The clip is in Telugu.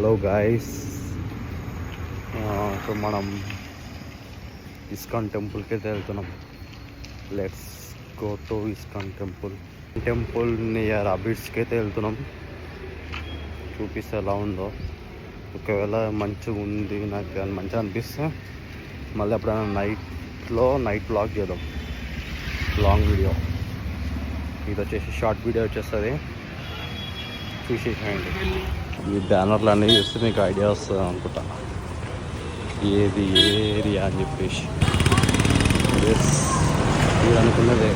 హలో గాయస్, సో మనం ఇస్కాన్ టెంపుల్కి అయితే వెళ్తున్నాం. Let's go to ISKCON temple near అబిడ్స్కి అయితే వెళ్తున్నాం. చూపిస్తే ఎలా ఉందో, ఒకవేళ మంచిగా ఉంది నాకు కానీ మంచిగా అనిపిస్తే మళ్ళీ ఎప్పుడైనా నైట్ బ్లాగ్ చేద్దాం, లాంగ్ వీడియో. ఇది వచ్చేసి షార్ట్ వీడియో వచ్చేస్తుంది, చూసేసేయండి. ఈ బ్యానర్లు అన్నీ చూస్తే మీకు ఐడియా వస్తుంది అనుకుంటా ఏది ఏరియా అని చెప్పేసి. ఇది అనుకున్నదే.